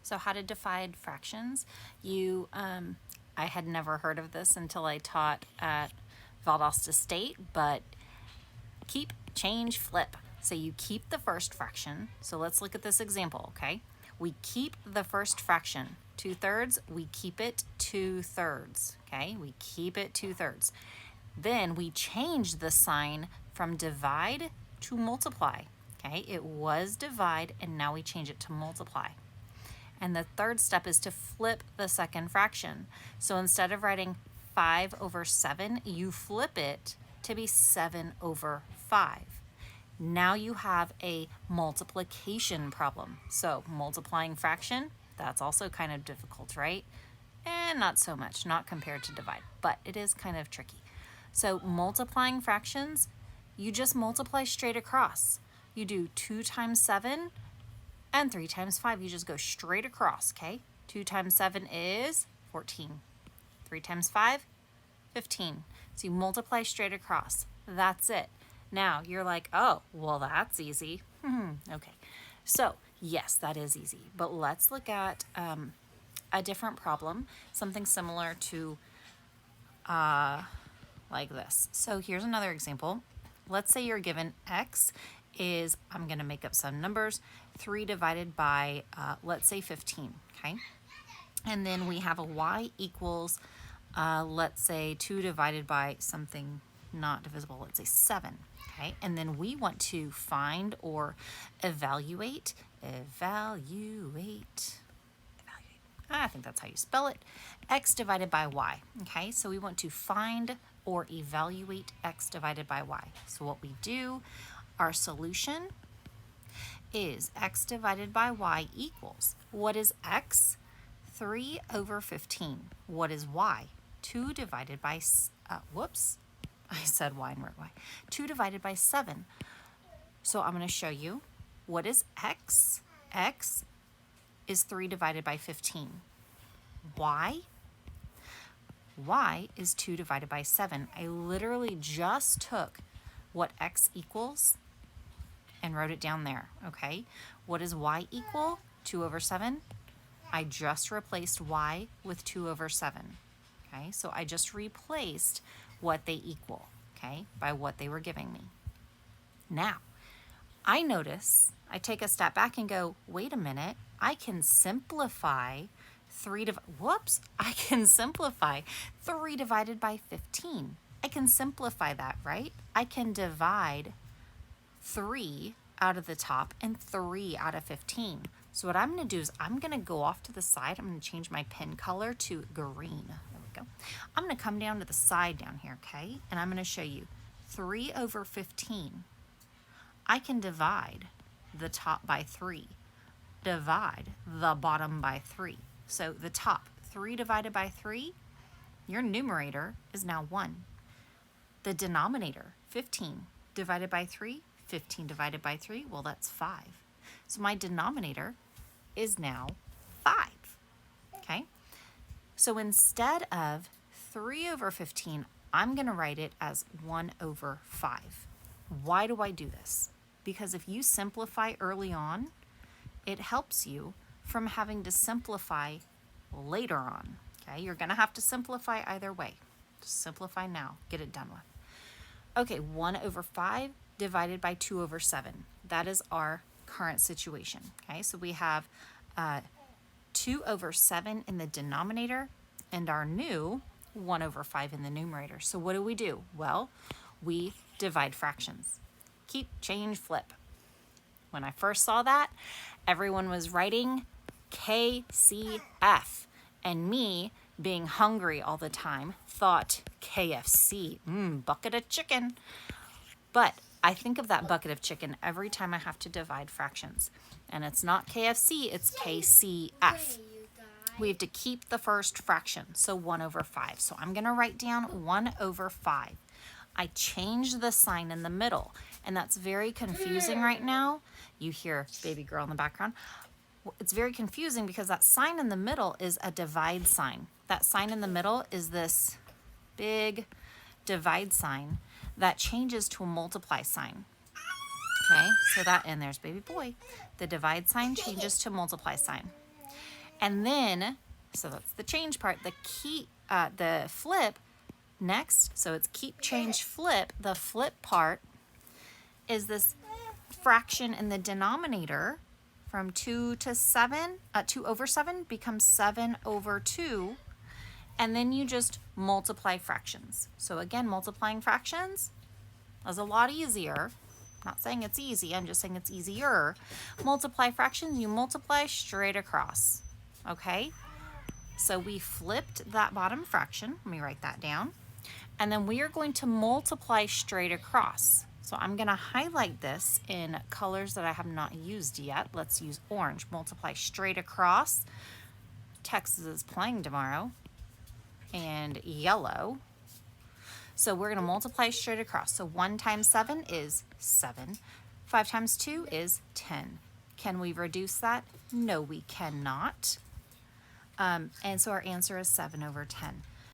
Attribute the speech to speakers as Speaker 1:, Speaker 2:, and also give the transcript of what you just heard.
Speaker 1: So how to divide fractions. I had never heard of this until I taught at Valdosta State, but keep, change, flip. So you keep the first fraction. So let's look at this example, okay? We keep the first fraction, 2/3, we keep it 2/3, okay? We keep it 2/3. Then we change the sign from divide to multiply, okay? It was divide and now we change it to multiply. And the third step is to flip the second fraction. So instead of writing 5/7, you flip it to be 7/5. Now you have a multiplication problem. So multiplying fraction, that's also kind of difficult, right? And not so much, not compared to divide, but it is kind of tricky. So multiplying fractions, you just multiply straight across. You do 2 times 7 and 3 times 5. You just go straight across, okay? 2 times 7 is 14. 3 times 5, 15. So you multiply straight across. That's it. Now you're like, oh, well, that's easy. Okay. So yes, that is easy. But let's look at a different problem, something similar to like this. So here's another example. Let's say you're given x is, I'm going to make up some numbers, 3 divided by, let's say 15, okay? And then we have a y equals, let's say 2 divided by something not divisible, let's say 7, okay? And then we want to find or evaluate, I think that's how you spell it, x divided by y, okay? So we want to find or evaluate x divided by y. So what we do, our solution is x divided by y equals, what is x? 3/15. What is y? 2 divided by, whoops, I said y and wrote y. 2 divided by 7. So I'm going to show you, what is x? X is 3 divided by 15. Y? Y is 2 divided by 7. I literally just took what x equals and wrote it down there, okay? What does y equal? 2/7. I just replaced y with 2/7, okay? So I just replaced what they equal, okay, by what they were giving me. Now, I notice, I take a step back and go, wait a minute, I can simplify I can simplify 3 divided by 15. I can simplify that, right? I can divide 3 out of the top and 3 out of 15. So what I'm going to do is I'm going to go off to the side. I'm going to change my pen color to green. There we go. I'm going to come down to the side down here, okay? And I'm going to show you 3/15. I can divide the top by 3. Divide the bottom by 3. So the top, 3 divided by 3, your numerator is now 1. The denominator, 15 divided by 3, 15 divided by 3, well, that's 5. So my denominator is now 5, okay? So instead of 3/15, I'm going to write it as 1/5. Why do I do this? Because if you simplify early on, it helps you from having to simplify later on, okay? You're going to have to simplify either way. Just simplify now. Get it done with. Okay, 1/5 divided by 2/7. That is our current situation, okay? So we have 2/7 in the denominator and our new 1/5 in the numerator. So what do? Well, we divide fractions. Keep, change, flip. When I first saw that, everyone was writing KCF, and me, being hungry all the time, thought KFC, bucket of chicken. But I think of that bucket of chicken every time I have to divide fractions. And it's not KFC, it's KCF. We have to keep the first fraction, so 1/5. So I'm going to write down 1/5. I changed the sign in the middle, and that's very confusing right now. You hear baby girl in the background. It's very confusing because that sign in the middle is a divide sign. That sign in the middle is this big divide sign that changes to a multiply sign. Okay, so that, and there's baby boy. The divide sign changes to multiply sign. And then, so that's the change part, the flip next, so it's keep, change, flip. The flip part is this fraction in the denominator from 2 to 7, 2 over 7 becomes 7 over 2. And then you just multiply fractions. So again, multiplying fractions is a lot easier. I'm not saying it's easy, I'm just saying it's easier. Multiply fractions, you multiply straight across, okay? So we flipped that bottom fraction. Let me write that down. And then we are going to multiply straight across. So I'm going to highlight this in colors that I have not used yet. Let's use orange. Multiply straight across. Texas is playing tomorrow. And yellow. So we're going to multiply straight across. So 1 times 7 is 7. 5 times 2 is 10. Can we reduce that? No, we cannot. And so our answer is 7 over 10.